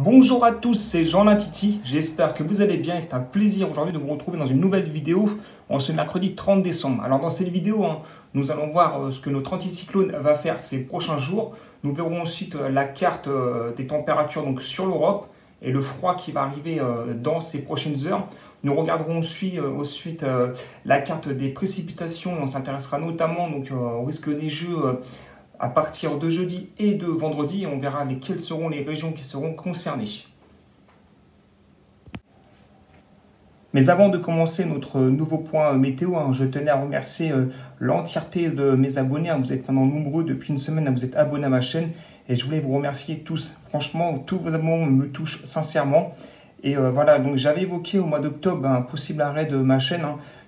Bonjour à tous, c'est Jean Titi. J'espère que vous allez bien et c'est un plaisir aujourd'hui de vous retrouver dans une nouvelle vidéo en ce mercredi 30 décembre. Alors dans cette vidéo, nous allons voir ce que notre anticyclone va faire ces prochains jours. Nous verrons ensuite la carte des températures donc, sur l'Europe et le froid qui va arriver dans ces prochaines heures. Nous regarderons ensuite la carte des précipitations. On s'intéressera notamment donc, au risque neigeux à partir de jeudi et de vendredi. On verra quelles seront les régions qui seront concernées. Mais avant de commencer notre nouveau point météo, je tenais à remercier l'entièreté de mes abonnés. Vous êtes maintenant nombreux depuis une semaine à vous être abonnés à ma chaîne. Et je voulais vous remercier tous. Franchement, tous vos abonnements me touchent sincèrement. Et voilà, donc j'avais évoqué au mois d'octobre un possible arrêt de ma chaîne.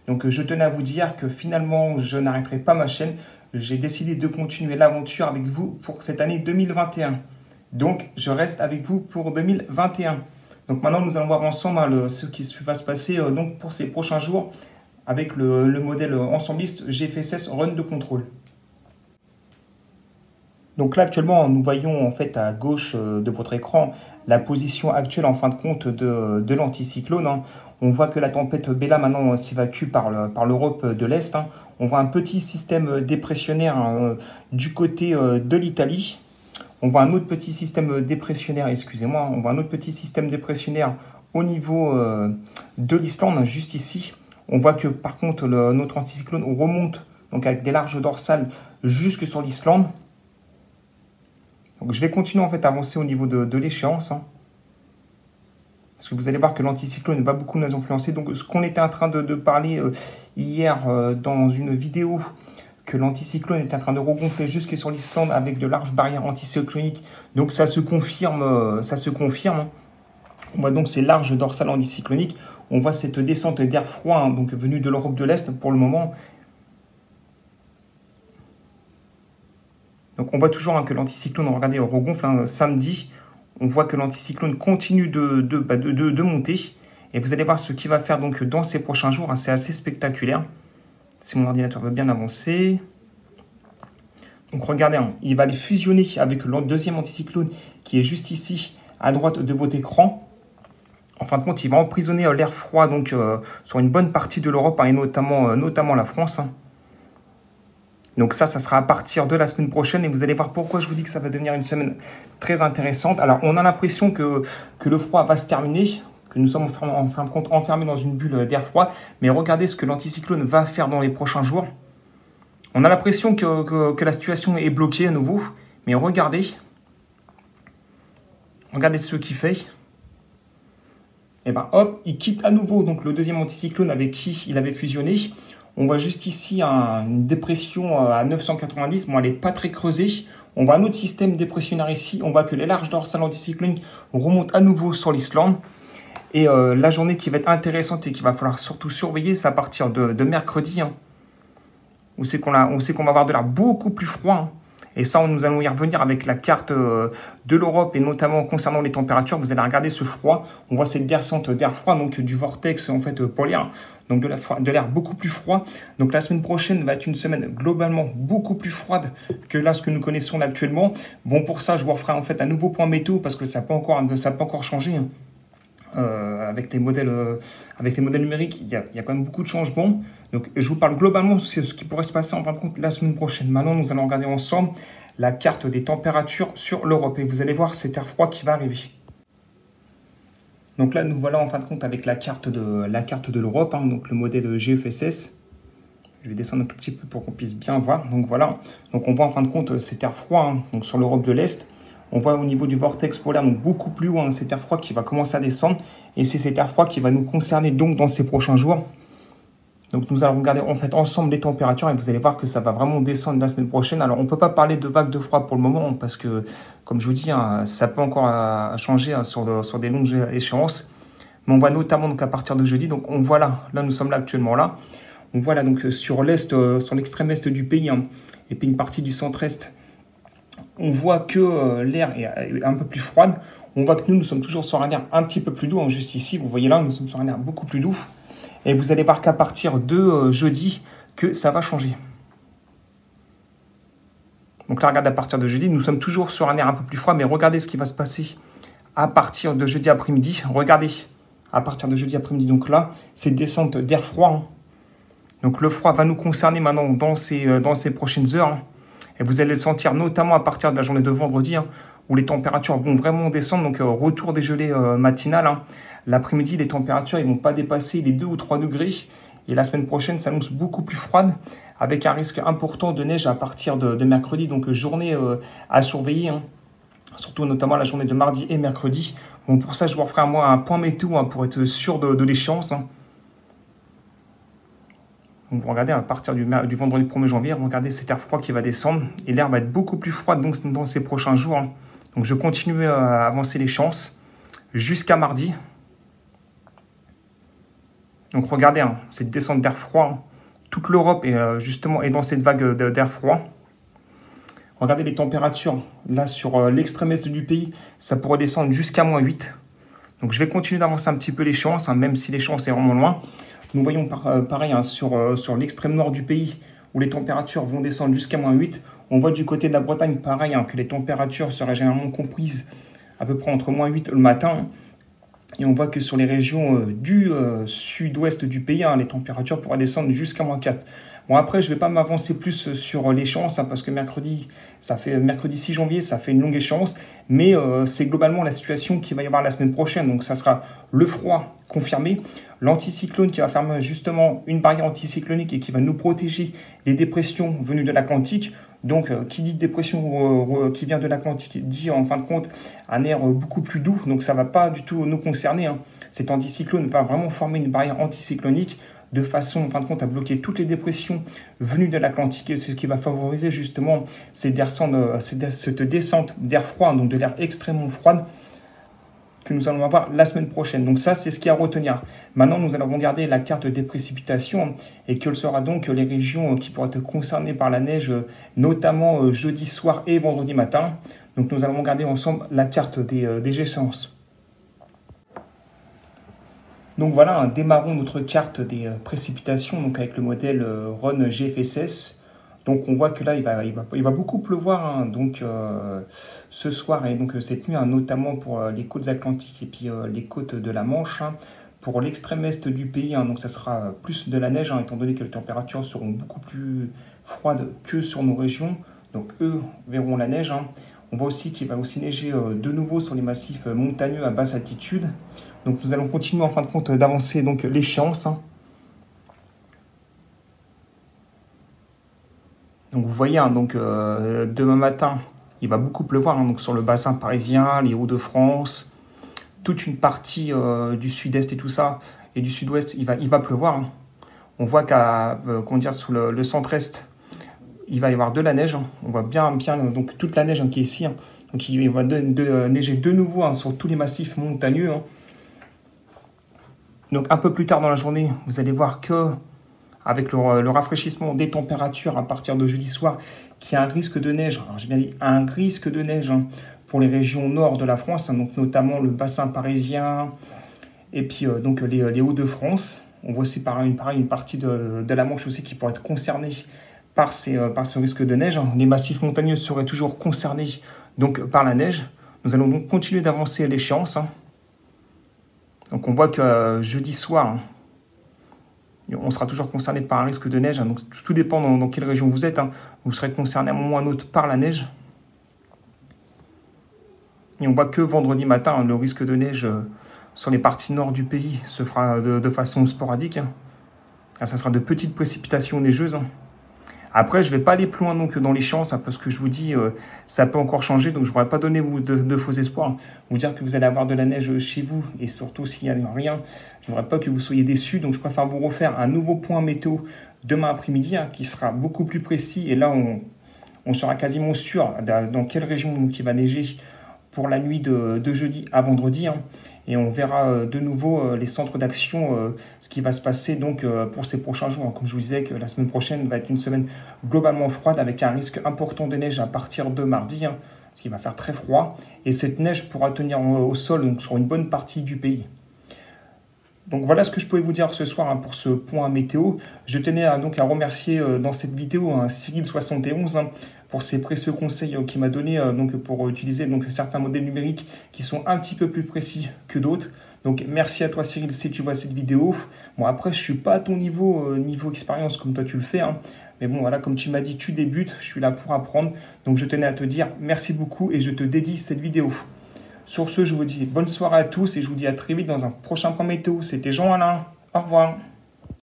Donc je tenais à vous dire que finalement, je n'arrêterai pas ma chaîne. J'ai décidé de continuer l'aventure avec vous pour cette année 2021. Donc, je reste avec vous pour 2021. Donc maintenant, nous allons voir ensemble ce qui va se passer donc pour ces prochains jours avec le modèle ensembliste GFSS Run de contrôle. Donc là, actuellement, nous voyons en fait à gauche de votre écran la position actuelle en fin de compte de l'anticyclone. On voit que la tempête Bella maintenant s'évacue par l'Europe de l'Est. On voit un petit système dépressionnaire du côté de l'Italie. On voit un autre petit système dépressionnaire, excusez-moi, on voit un autre petit système dépressionnaire au niveau de l'Islande, juste ici. On voit que par contre, notre anticyclone remonte donc avec des larges dorsales jusque sur l'Islande. Donc je vais continuer en fait à avancer au niveau de l'échéance. Parce que vous allez voir que l'anticyclone va beaucoup nous influencer. Donc ce qu'on était en train de parler hier dans une vidéo, que l'anticyclone est en train de regonfler jusque sur l'Islande avec de larges barrières anticycloniques. Donc ça se confirme, ça se confirme. On voit donc ces larges dorsales anticycloniques. On voit cette descente d'air froid donc venue de l'Europe de l'Est pour le moment. Donc on voit toujours que l'anticyclone, regardez, regonfle samedi. On voit que l'anticyclone continue de monter. Et vous allez voir ce qu'il va faire donc dans ces prochains jours. C'est assez spectaculaire. Si mon ordinateur veut bien avancer. Donc regardez, il va aller fusionner avec le deuxième anticyclone qui est juste ici, à droite de votre écran. En fin de compte, il va emprisonner l'air froid donc, sur une bonne partie de l'Europe et notamment la France. Donc ça sera à partir de la semaine prochaine et vous allez voir pourquoi je vous dis que ça va devenir une semaine très intéressante. Alors on a l'impression que le froid va se terminer, que nous sommes en fin de compte enfermés dans une bulle d'air froid, mais regardez ce que l'anticyclone va faire dans les prochains jours. On a l'impression que la situation est bloquée à nouveau, mais regardez ce qu'il fait. Et bien hop, il quitte à nouveau donc, le deuxième anticyclone avec qui il avait fusionné. On voit juste ici une dépression à 990. Bon, elle n'est pas très creusée. On voit un autre système dépressionnaire ici. On voit que les larges dorsales anticycloniques remontent à nouveau sur l'Islande. Et la journée qui va être intéressante et qu'il va falloir surtout surveiller, c'est à partir de mercredi. On sait qu'on va avoir de l'air beaucoup plus froid. Et ça, nous allons y revenir avec la carte de l'Europe et notamment concernant les températures. Vous allez regarder ce froid. On voit cette descente d'air froid, donc du vortex en fait polaire, donc de l'air beaucoup plus froid. Donc la semaine prochaine va être une semaine globalement beaucoup plus froide que là ce que nous connaissons actuellement. Bon, pour ça, je vous referai en fait un nouveau point météo parce que ça n'a pas encore changé. Avec les modèles numériques, il y a quand même beaucoup de changements. Donc, je vous parle globalement de ce qui pourrait se passer en fin de compte la semaine prochaine. Maintenant, nous allons regarder ensemble la carte des températures sur l'Europe. Et vous allez voir cet air froid qui va arriver. Donc là, nous voilà en fin de compte avec la carte de l'Europe, donc le modèle GFSS. Je vais descendre un tout petit peu pour qu'on puisse bien voir. Donc voilà. Donc on voit en fin de compte cet air froid donc sur l'Europe de l'Est. On voit au niveau du vortex polaire, donc beaucoup plus loin, cet air froid qui va commencer à descendre. Et c'est cet air froid qui va nous concerner donc dans ces prochains jours. Donc nous allons regarder en fait ensemble les températures et vous allez voir que ça va vraiment descendre la semaine prochaine. Alors on ne peut pas parler de vague de froid pour le moment parce que, comme je vous dis, ça peut encore changer sur des longues échéances. Mais on voit notamment donc, à partir de jeudi. Donc on voit là nous sommes là actuellement là. On voit là donc sur l'est, sur l'extrême est du pays et puis une partie du centre-est. On voit que l'air est un peu plus froid. On voit que nous sommes toujours sur un air un petit peu plus doux. Juste ici, vous voyez là, nous sommes sur un air beaucoup plus doux. Et vous allez voir qu'à partir de jeudi, que ça va changer. Donc là, regardez, à partir de jeudi, nous sommes toujours sur un air un peu plus froid. Mais regardez ce qui va se passer à partir de jeudi après-midi. Regardez, à partir de jeudi après-midi, donc là, c'est descente d'air froid. Donc le froid va nous concerner maintenant dans ces prochaines heures. Et vous allez le sentir notamment à partir de la journée de vendredi, où les températures vont vraiment descendre. Donc retour des gelées matinales. L'après-midi, les températures ne vont pas dépasser les 2 ou 3 degrés. Et la semaine prochaine s'annonce beaucoup plus froide, avec un risque important de neige à partir de mercredi. Donc journée à surveiller, surtout notamment la journée de mardi et mercredi. Bon, pour ça, je vous referai un point météo pour être sûr de l'échéance. Donc regardez, à partir du vendredi 1er janvier, regardez cet air froid qui va descendre. Et l'air va être beaucoup plus froid donc, dans ces prochains jours. Donc je continue à avancer l'échéance jusqu'à mardi. Donc regardez, cette descente d'air froid, toute l'Europe justement est dans cette vague d'air froid. Regardez les températures, là sur l'extrême est du pays, ça pourrait descendre jusqu'à -8. Donc je vais continuer d'avancer un petit peu l'échéance, même si l'échéance est vraiment loin. Nous voyons pareil sur l'extrême nord du pays, où les températures vont descendre jusqu'à -8. On voit du côté de la Bretagne, pareil, que les températures seraient généralement comprises à peu près entre -8 le matin. Et on voit que sur les régions du sud-ouest du pays, les températures pourraient descendre jusqu'à -4. Bon, après, je ne vais pas m'avancer plus sur l'échéance, parce que mercredi 6 janvier, ça fait une longue échéance. Mais c'est globalement la situation qu'il va y avoir la semaine prochaine. Donc, ça sera le froid confirmé, l'anticyclone qui va faire justement une barrière anticyclonique et qui va nous protéger des dépressions venues de l'Atlantique. Donc, qui dit dépression qui vient de l'Atlantique dit en fin de compte un air beaucoup plus doux. Donc, ça ne va pas du tout nous concerner. Cet anticyclone va vraiment former une barrière anticyclonique de façon, en fin de compte, à bloquer toutes les dépressions venues de l'Atlantique. Et ce qui va favoriser justement cette descente d'air froid, donc de l'air extrêmement froid, que nous allons avoir la semaine prochaine. Donc ça, c'est ce qu'il y a à retenir. Maintenant, nous allons regarder la carte des précipitations et quelles seront donc les régions qui pourraient être concernées par la neige, notamment jeudi soir et vendredi matin. Donc nous allons regarder ensemble la carte des échéances. Donc voilà, démarrons notre carte des précipitations donc avec le modèle RUN GFSS. Donc on voit que là, il va beaucoup pleuvoir ce soir et donc cette nuit, notamment pour les côtes atlantiques et puis les côtes de la Manche. Pour l'extrême est du pays, donc ça sera plus de la neige, étant donné que les températures seront beaucoup plus froides que sur nos régions. Donc eux verront la neige. On voit aussi qu'il va aussi neiger de nouveau sur les massifs montagneux à basse altitude. Donc nous allons continuer en fin de compte d'avancer donc l'échéance. Donc vous voyez, demain matin, il va beaucoup pleuvoir donc sur le bassin parisien, les Hauts-de-France, toute une partie du sud-est et tout ça, et du sud-ouest, il va pleuvoir. On voit sur le centre-est, il va y avoir de la neige. On voit bien donc toute la neige qui est ici. Donc il va neiger de nouveau sur tous les massifs montagneux. Donc un peu plus tard dans la journée, vous allez voir que avec le rafraîchissement des températures à partir de jeudi soir, qu'il y a un risque de neige. Alors j'ai bien dit un risque de neige pour les régions nord de la France, donc notamment le bassin parisien et puis donc les Hauts-de-France. On voit aussi pareil une partie de la Manche aussi qui pourrait être concernée par ce risque de neige. Les massifs montagneux seraient toujours concernés donc par la neige. Nous allons donc continuer d'avancer à l'échéance. Donc on voit que jeudi soir, on sera toujours concerné par un risque de neige. Donc tout dépend dans quelle région vous êtes. Vous serez concerné à un moment ou à un autre par la neige. Et on voit que vendredi matin, le risque de neige sur les parties nord du pays se fera de façon sporadique. Ça sera de petites précipitations neigeuses. Après, je ne vais pas aller plus loin donc dans l'échéance, parce que je vous dis, ça peut encore changer, donc je ne pourrais pas donner de faux espoirs. Vous dire que vous allez avoir de la neige chez vous, et surtout s'il n'y a rien, je ne voudrais pas que vous soyez déçus, donc je préfère vous refaire un nouveau point météo demain après-midi, qui sera beaucoup plus précis, et là, on sera quasiment sûr dans quelle région donc, il va neiger pour la nuit de jeudi à vendredi, et on verra de nouveau les centres d'action, ce qui va se passer donc pour ces prochains jours. Comme je vous disais, que la semaine prochaine va être une semaine globalement froide avec un risque important de neige à partir de mardi, ce qui va faire très froid. Et cette neige pourra tenir au sol donc, sur une bonne partie du pays. Donc voilà ce que je pouvais vous dire ce soir hein, pour ce point météo. Je tenais donc à remercier dans cette vidéo Cyril71 pour ses précieux conseils qu'il m'a donné donc pour utiliser donc certains modèles numériques qui sont un petit peu plus précis que d'autres. Donc merci à toi Cyril si tu vois cette vidéo. Bon après je suis pas à ton niveau expérience comme toi tu le fais. Mais bon voilà, comme tu m'as dit, tu débutes, je suis là pour apprendre. Donc je tenais à te dire merci beaucoup et je te dédie cette vidéo. Sur ce, je vous dis bonne soirée à tous et je vous dis à très vite dans un prochain point météo. C'était Jean-Alain. Au revoir.